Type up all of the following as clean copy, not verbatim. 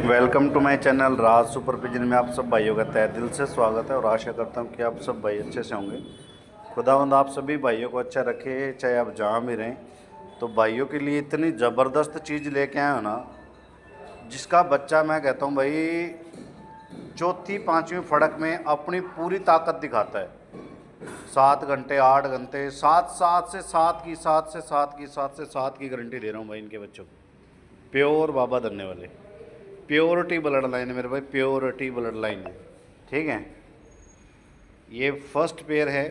Welcome to my channel Raj super pigeon में आप सब भाइयों का तहे दिल से स्वागत है और आशा करता हूं कि आप सब भाई अच्छे से होंगे। खुदावंद आप सभी भाइयों को अच्छा रखे, चाहे आप जहां भी रहें। तो भाइयों के लिए इतनी ज़बरदस्त चीज़ लेके आए हो ना, जिसका बच्चा मैं कहता हूं भाई चौथी पाँचवीं फड़क में अपनी पूरी ताकत दिखाता है। 7 घंटे 8 घंटे सात से सात की गारंटी दे रहा हूँ भाई इनके बच्चों को। प्योर बाबा धरने वाले, प्योरिटी ब्लड लाइन है मेरे भाई, प्योरिटी ब्लड लाइन है। ठीक है, ये फर्स्ट पेयर है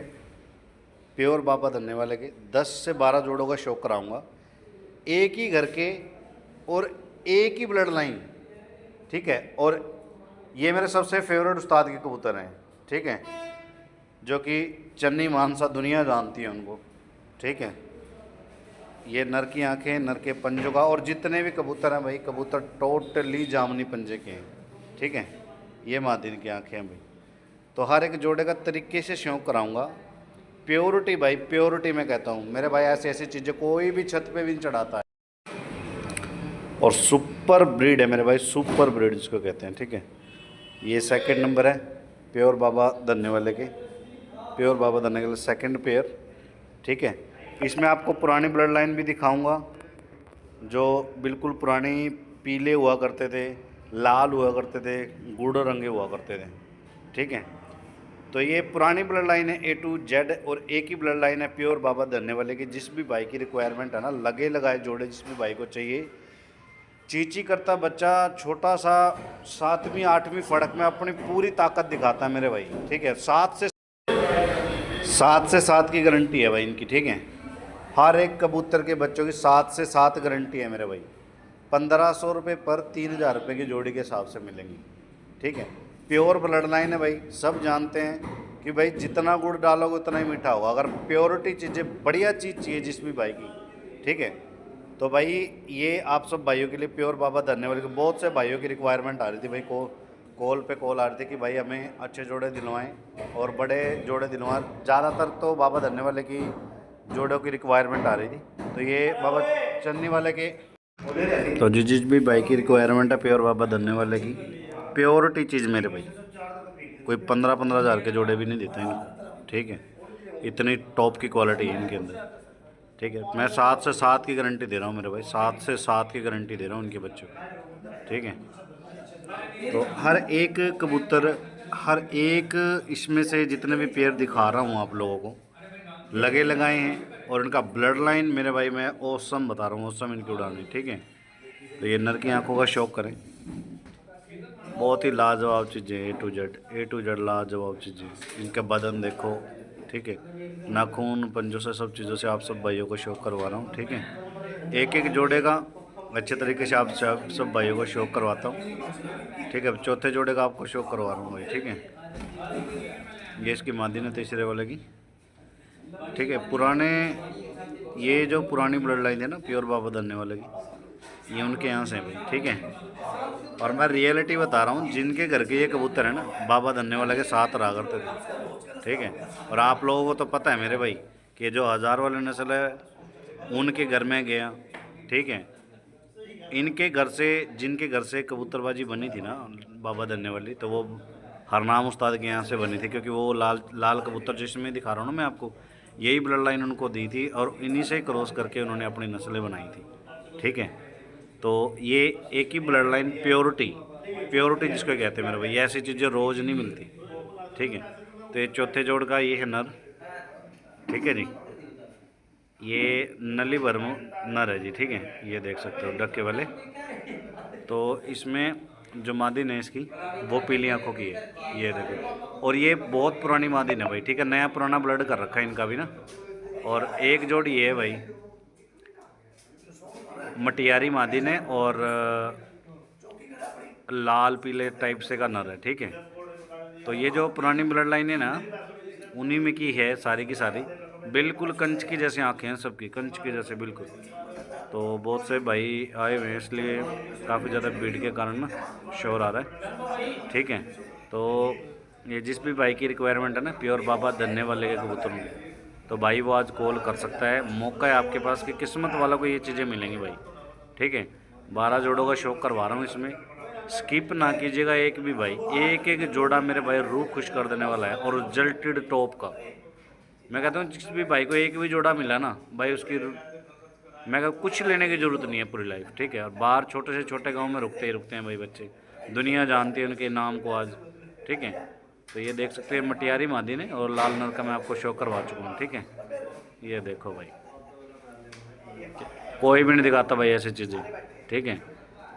प्योर बाबा धरने वाले के। 10 से 12 जोड़ों का शौक कराऊंगा, एक ही घर के और एक ही ब्लड लाइन। ठीक है, और ये मेरे सबसे फेवरेट उस्ताद के कबूतर हैं। ठीक है, जो कि चन्नी मानसा दुनिया जानती है उनको। ठीक है, ये नर की आंखें, नर के पंजों का, और जितने भी कबूतर हैं भाई, कबूतर टोटली जामनी पंजे के हैं। ठीक है, ये मादिन की आंखें हैं भाई। तो हर एक जोड़े का तरीके से शौक कराऊंगा। प्योरिटी भाई, प्योरिटी मैं कहता हूँ मेरे भाई, ऐसी ऐसी चीज़ें कोई भी छत पे भी नहीं चढ़ाता है। और सुपर ब्रीड है मेरे भाई, सुपर ब्रीड जिसको कहते हैं। ठीक है, ये सेकंड नंबर है प्योर बाबा धरने वाले के, प्योर बाबा धरने वाले सेकंड पेयर। ठीक है, इसमें आपको पुरानी ब्लड लाइन भी दिखाऊंगा, जो बिल्कुल पुरानी पीले हुआ करते थे, लाल हुआ करते थे, गुड़ रंगे हुआ करते थे। ठीक है, तो ये पुरानी ब्लड लाइन है A to Z, और एक ही ब्लड लाइन है प्योर बाबा धरने वाले की। जिस भी भाई की रिक्वायरमेंट है ना, लगे लगाए जोड़े जिस भी भाई को चाहिए, चीची करता बच्चा छोटा सा 7वीं 8वीं फड़क में अपनी पूरी ताकत दिखाता है मेरे भाई। ठीक है, 7 से 7 की गारंटी है भाई इनकी। ठीक है, हर एक कबूतर के बच्चों की 7 से 7 गारंटी है मेरे भाई। 1500 रुपये पर 3000 रुपये की जोड़ी के हिसाब से मिलेंगी। ठीक है, प्योर ब्लड लाइन है भाई। सब जानते हैं कि भाई जितना गुड़ डालोगे उतना ही मीठा होगा। अगर प्योरिटी चीज़ें, बढ़िया चीज़ चाहिए जिस भी भाई की, ठीक है, तो भाई ये आप सब भाइयों के लिए प्योर बाबा धरने वाले के। बहुत से भाइयों की रिक्वायरमेंट आ रही थी भाई, कॉल पे कॉल आ रही थी कि भाई हमें अच्छे जोड़े दिलवाएं और बड़े जोड़े दिलवाएं। ज़्यादातर तो बाबा धरने वाले की जोड़ों की रिक्वायरमेंट आ रही थी, तो ये बाबा चन्नी वाले के। तो जिस भी भाई की रिक्वायरमेंट है प्योर बाबा धरने वाले की, प्योरिटी चीज़ मेरे भाई, कोई 15-15 हज़ार के जोड़े भी नहीं देते इनको। ठीक है, इतनी टॉप की क्वालिटी है इनके अंदर। ठीक है, मैं 7 से 7 की गारंटी दे रहा हूँ मेरे भाई, 7 से 7 की गारंटी दे रहा हूँ इनके बच्चों को। ठीक है, तो हर एक कबूतर, हर एक इसमें से जितने भी पेयर दिखा रहा हूँ आप लोगों को, लगे लगाए हैं। और इनका ब्लड लाइन मेरे भाई मैं औसम बता रहा हूँ, औसम इनकी उड़ानी। ठीक है, तो ये नर की आंखों का शौक करें, बहुत ही लाजवाब चीज़ें, A to Z लाजवाब चीज़ें। इनका बदन देखो। ठीक है, नाखून पंजों से, सब चीज़ों से आप सब भाइयों को शौक करवा रहा हूँ। ठीक है, एक एक जोड़े का अच्छे तरीके से आप सब भाइयों को शौक करवाता हूँ। ठीक है, चौथे जोड़े का आपको शौक करवा रहा हूँ भाई। ठीक है, ये इसकी मादी है तीसरे वाले की। ठीक है, पुराने, ये जो पुरानी ब्लड लाइन है ना प्योर बाबा धरने वाले की, ये उनके यहाँ से है भाई। ठीक है, और मैं रियलिटी बता रहा हूँ, जिनके घर के ये कबूतर है ना, बाबा धरने वाले के साथ रहा करते थे। ठीक है, और आप लोगों को तो पता है मेरे भाई कि जो 1000 वाले नस्ल है उनके घर में गया। ठीक है, इनके घर से, जिनके घर से कबूतरबाजी बनी थी ना बाबा धरने वाली, तो वो हरनाम उस्ताद के यहाँ से बनी थी, क्योंकि वो लाल लाल कबूतर जिसमें दिखा रहा हूँ ना मैं आपको, यही ब्लड लाइन उनको दी थी, और इन्हीं से क्रॉस करके उन्होंने अपनी नस्लें बनाई थी। ठीक है, तो ये एक ही ब्लड लाइन, प्योरिटी, प्योरिटी जिसको कहते हैं मेरे भाई, ऐसी चीज़ें रोज़ नहीं मिलती। ठीक है, तो ये चौथे जोड़ का ये है नर। ठीक है जी, ये नली वर्म नर है जी। ठीक है, ये देख सकते हो डक्के वाले। तो इसमें जो मादिन है इसकी, वो पीली आंखों की है, ये देखो। और ये बहुत पुरानी मादिन है भाई। ठीक है, नया पुराना ब्लड कर रखा है इनका भी ना। और एक जोड़ी ये है भाई, मटियारी मादिन है, और लाल पीले टाइप से का नर है। ठीक है, तो ये जो पुरानी ब्लड लाइन है ना, उन्हीं में की है सारी की सारी। बिल्कुल कंच की जैसी आंखें हैं सबकी, कंच की जैसे बिल्कुल। तो बहुत से भाई आए हुए हैं, इसलिए काफ़ी ज़्यादा भीड़ के कारण ना शोर आ रहा है। ठीक है, तो ये जिस भी भाई की रिक्वायरमेंट है ना प्योर बाबा धरने वाले के कबूतर में, तो भाई वो आज कॉल कर सकता है। मौका है आपके पास कि किस्मत वालों को ये चीज़ें मिलेंगी भाई। ठीक है, 12 जोड़ों का शौक करवा रहा हूँ इसमें। स्किप ना कीजिएगा एक भी भाई, एक एक जोड़ा मेरे भाई रूह खुश कर देने वाला है। और जल्टेड टॉप का मैं कहता हूँ, जिस भी भाई को एक भी जोड़ा मिला ना भाई, उसकी मैं कहता कुछ लेने की ज़रूरत नहीं है पूरी लाइफ, ठीक है। और बाहर छोटे से छोटे गांव में रुकते ही रुकते हैं भाई बच्चे, दुनिया जानती है उनके नाम को आज, ठीक है। तो ये देख सकते हैं मटियारी मादी ने, और लाल नर का मैं आपको शो करवा चुका हूँ, ठीक है। ये देखो भाई, कोई भी नहीं दिखाता भाई ऐसी चीज़ें, ठीक है।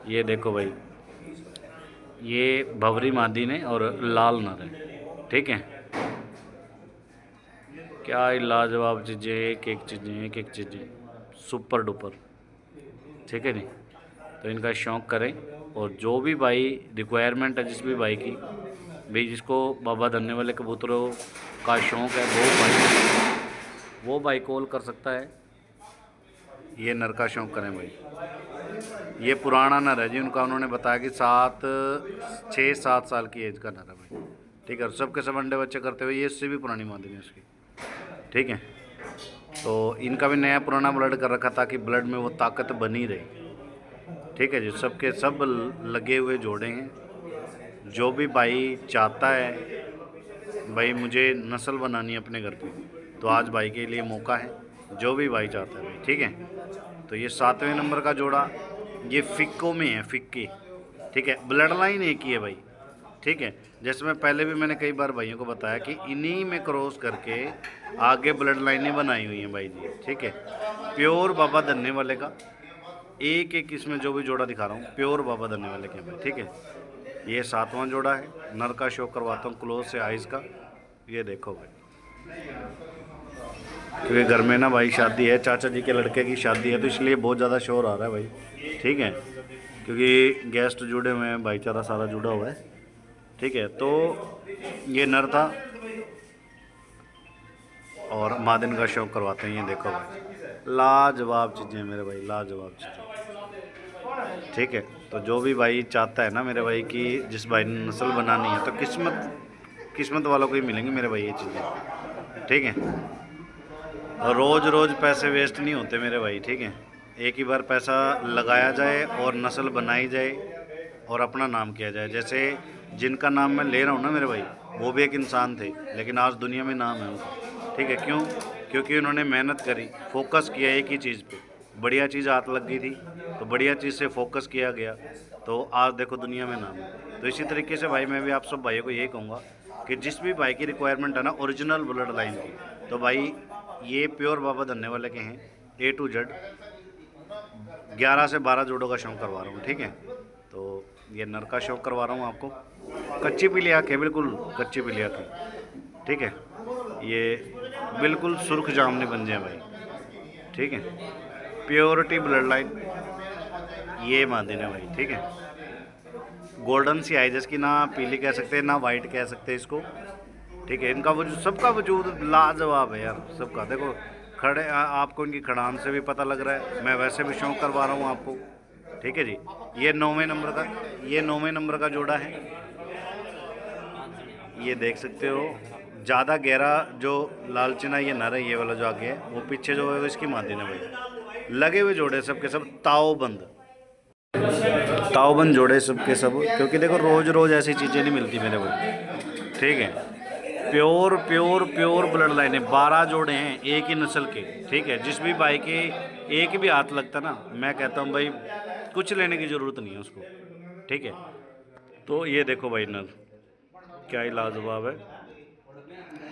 ये देखो भाई, ये भवरी मादी ने और लाल नर है, ठीक है। क्या ही लाजवाब चीज़ें, एक एक चीज़ें, एक एक चीज़ें सुपर डुपर, ठीक है जी। तो इनका शौक़ करें, और जो भी भाई रिक्वायरमेंट है जिस भी भाई की, भाई जिसको बाबा धन्ने वाले कबूतरों का शौक़ है, वो भाई कॉल कर सकता है। ये नर का शौक़ करें भाई। ये पुराना नर है जी उनका, उन्होंने बताया कि 6-7 साल की एज का नर है भाई, ठीक है। और सबके सब अंडे बच्चे करते हुए, ये इससे भी पुरानी मादी है उसकी, ठीक है। तो इनका भी नया पुराना ब्लड कर रखा ताकि ब्लड में वो ताकत बनी रहे, ठीक है जी। सबके सब लगे हुए जोड़े हैं। जो भी भाई चाहता है भाई मुझे नस्ल बनानी है अपने घर पे, तो आज भाई के लिए मौका है, जो भी भाई चाहता है भाई, ठीक है। तो ये 7वें नंबर का जोड़ा, ये फिक्को में है, फिक्की, ठीक है। ब्लड लाइन एक ही है भाई, ठीक है। जैसे मैं पहले भी मैंने कई बार भाइयों को बताया कि इन्हीं में क्रॉस करके आगे ब्लड लाइनें बनाई हुई हैं भाई जी, ठीक है। प्योर बाबा धन्ने वाले का एक एक इसमें जो भी जोड़ा दिखा रहा हूँ प्योर बाबा धन्ने वाले के भाई, ठीक है। ये 7वां जोड़ा है। नर का शो करवाता हूँ क्लोज से आइज़ का, ये देखो भाई, क्योंकि घर में ना भाई शादी है, चाचा जी के लड़के की शादी है, तो इसलिए बहुत ज़्यादा शोर आ रहा है भाई, ठीक है। क्योंकि गेस्ट जुड़े हुए हैं, भाईचारा सारा जुड़ा हुआ है, ठीक है। तो ये नर था, और मादिन का शौक करवाते हैं। ये देखो भाई, लाजवाब चीज़ें मेरे भाई, लाजवाब चीज़ें, ठीक है। तो जो भी भाई चाहता है ना मेरे भाई कि जिस भाई ने नस्ल बनानी है, तो किस्मत वालों को ही मिलेंगी मेरे भाई ये चीज़ें, ठीक है। और रोज़ रोज़ पैसे वेस्ट नहीं होते मेरे भाई, ठीक है। एक ही बार पैसा लगाया जाए और नस्ल बनाई जाए और अपना नाम किया जाए। जैसे जिनका नाम मैं ले रहा हूँ ना मेरे भाई, वो भी एक इंसान थे, लेकिन आज दुनिया में नाम है उनका, ठीक है। क्यों? क्योंकि उन्होंने मेहनत करी, फोकस किया एक ही चीज़ पे, बढ़िया चीज़ हाथ लग गई थी, तो बढ़िया चीज़ से फोकस किया गया, तो आज देखो दुनिया में नाम है। तो इसी तरीके से भाई मैं भी आप सब भाइयों को यही कहूँगा कि जिस भी भाई की रिक्वायरमेंट है ना ओरिजिनल ब्लड लाइन की, तो भाई ये प्योर बाबा धन्ने वाले के हैं, A to Z 11 से 12 जोड़ों का शौक करवा रहा हूँ, ठीक है। तो ये नर का शौक करवा रहा हूँ आपको, कच्ची पीली आँख है, बिल्कुल कच्ची पीली आँख है, ठीक है। ये बिल्कुल सुर्ख जामनी बन जाए भाई, ठीक है। प्योरिटी ब्लड लाइन ये मादिन है भाई, ठीक है। गोल्डन सी आई, जिसकी ना पीली कह सकते हैं ना वाइट कह सकते हैं इसको, ठीक है। इनका वजूद, सबका वजूद लाजवाब है यार, सबका। देखो खड़े आपको इनकी खड़ान से भी पता लग रहा है, मैं वैसे भी शौक करवा रहा हूँ आपको, ठीक है जी। ये 9वें नंबर का जोड़ा है, ये देख सकते हो। ज़्यादा गहरा जो लालचिना ये नर है, ये वाला जो आगे है, वो पीछे जो है इसकी मादिन है भाई। लगे हुए जोड़े सबके सब ताओबंद जोड़े सबके सब, क्योंकि देखो रोज़ रोज़ ऐसी चीज़ें नहीं मिलती मेरे भाई, ठीक है। Pure pure pure blood line है, 12 जोड़े हैं एक ही नस्ल के, ठीक है। जिस भी भाई के एक भी हाथ लगता ना, मैं कहता हूँ भाई कुछ लेने की ज़रूरत नहीं है उसको, ठीक है। तो ये देखो भाई नर, क्या ही लाजवाब है,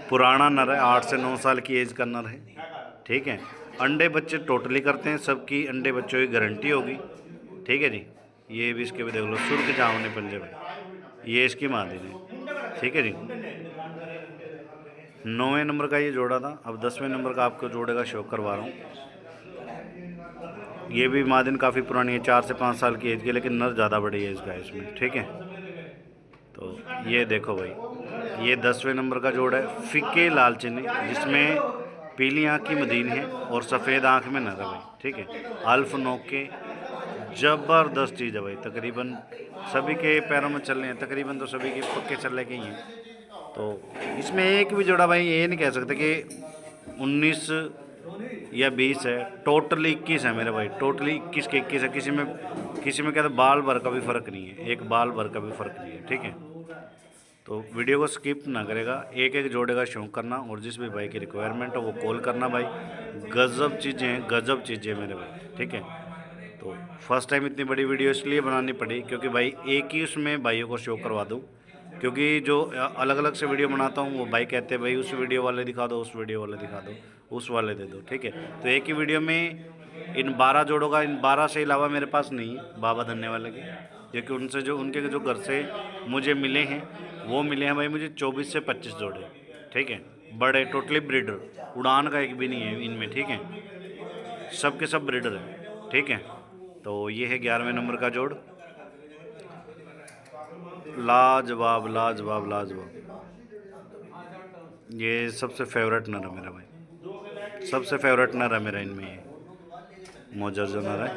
पुराना नर है, 8 से 9 साल की एज का नर है, ठीक है। अंडे बच्चे टोटली करते हैं, सबकी अंडे बच्चों की गारंटी होगी, ठीक है जी। ये भी इसके भी देख लो, सुर्ख जामने पंजे भाई, ये इसकी मादी है, ठीक है जी। 9वें नंबर का ये जोड़ा था, अब 10वें नंबर का आपको जोड़े का शौक करवा रहा हूँ। ये भी मादिन काफ़ी पुरानी है, 4 से 5 साल की एज की, लेकिन नर ज़्यादा बड़ी एज का है इसमें, ठीक है। तो ये देखो भाई, ये 10वें नंबर का जोड़ा है, फिक्के लाल चिन्ह, जिसमें पीली आँख की मदीन है और सफ़ेद आँख में नर है भाई, ठीक है। अल्फ नोक के ज़बरदस्त चीज़ है भाई, तकरीबन सभी के पैरों में चलने हैं, तकरीबन तो सभी के पक्के चलने के ही हैं। तो इसमें एक भी जोड़ा भाई ये नहीं कह सकते कि 19 या 20 है, टोटली 21 है मेरे भाई, टोटली 21 के 21 है। किसी में किसी में क्या था, बाल भर का भी फ़र्क नहीं है, एक बाल भर का भी फ़र्क नहीं है, ठीक है। तो वीडियो को स्किप ना करेगा, एक एक जोड़े का शौक करना, और जिस भी भाई की रिक्वायरमेंट हो वो कॉल करना भाई। गजब चीज़ें हैं, गजब चीज़ें मेरे भाई, ठीक है। तो फर्स्ट टाइम इतनी बड़ी वीडियो इसलिए बनानी पड़ी क्योंकि भाई एक ही उसमें भाइयों को शो करवा दूँ, क्योंकि जो अलग अलग से वीडियो बनाता हूँ वो भाई कहते हैं भाई उस वीडियो वाले दिखा दो, उस वीडियो वाले दिखा दो, उस वाले दे दो, ठीक है। तो एक ही वीडियो में इन 12 जोड़ों का, इन 12 से अलावा मेरे पास नहीं है बाबा धन्ने वाले के, क्योंकि उनसे जो उनके जो घर से मुझे मिले हैं वो मिले हैं भाई मुझे 24 से 25 जोड़े, ठीक है। बड़े टोटली ब्रीडर, उड़ान का एक भी नहीं है इनमें, ठीक है। सब के सब ब्रीडर हैं, ठीक है। तो ये है 11वें नंबर का जोड़, लाजवाब लाजवाब लाजवाब। ये सबसे फेवरेट नर है मेरा भाई, सबसे फेवरेट नर है मेरा इनमें, ये मोजर जो नर है।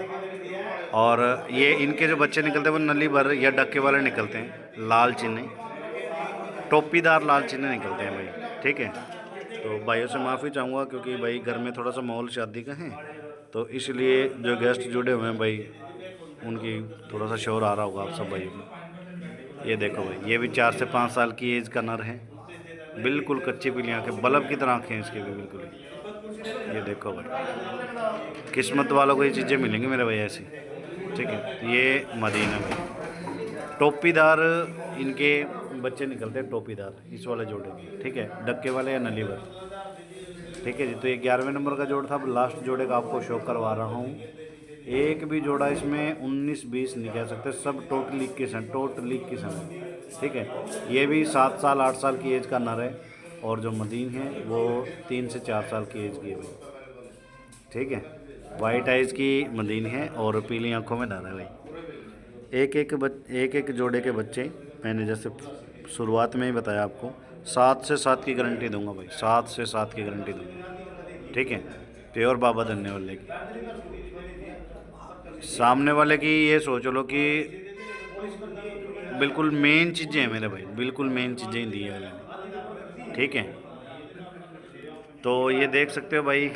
और ये इनके जो बच्चे निकलते हैं वो नली भर या डक्के वाले निकलते हैं, लाल चिन्ह, टोपीदार लाल चिन्ह निकलते हैं भाई, ठीक है। तो भाइयों से माफ़ी चाहूँगा क्योंकि भाई घर में थोड़ा सा माहौल शादी का है, तो इसलिए जो गेस्ट जुड़े हुए हैं भाई उनकी थोड़ा सा शोर आ रहा होगा आप सब भाइयों को। ये देखो भाई, ये भी 4 से 5 साल की एज का नर है, बिल्कुल कच्ची पीली आँखें, बल्ब की तरह आँखें हैं इसके भी बिल्कुल ही। ये देखो भाई, किस्मत वालों को ये चीज़ें मिलेंगी मेरे भाई ऐसी, ठीक है। ये मदीना भाई, टोपीदार इनके बच्चे निकलते हैं, टोपीदार इस वाले जोड़े के, ठीक है, डक्के वाले या नली वाले, ठीक है जी। तो ये 11वें नंबर का जोड़ था। अब लास्ट जोड़े का आपको शो करवा रहा हूँ। एक भी जोड़ा इसमें 19-20 नहीं कह सकते, सब टोटली किस हैं, टोटली किस हैं, ठीक है। ये भी 7 साल 8 साल की एज का नर है, और जो मदीन है वो 3 से 4 साल की एज की है भाई, ठीक है। वाइट आइज़ की मदीन है और पीली आंखों में नर है भाई। एक एक जोड़े के बच्चे मैंने जैसे शुरुआत में ही बताया आपको, 7 से 7 की गारंटी दूंगा भाई, 7 से 7 की गारंटी दूंगा, ठीक है। प्योर बाबा धन्ने वाले की, सामने वाले की ये सोच लो कि बिल्कुल मेन चीज़ें हैं मेरे भाई, बिल्कुल मेन चीज़ें ही दी है अगले ने, ठीक है। तो ये देख सकते हो भाई,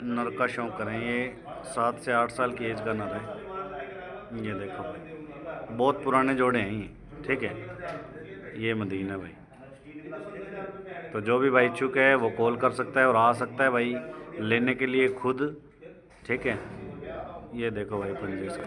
नर का शौक करें, ये 7 से 8 साल की एज का नर है। ये देखो भाई, बहुत पुराने जोड़े हैं ये, ठीक है। ये मदीना भाई, तो जो भी भाई इच्छुक है वो कॉल कर सकता है और आ सकता है भाई लेने के लिए खुद, ठीक है। ये देखो भाई पंजे इसका।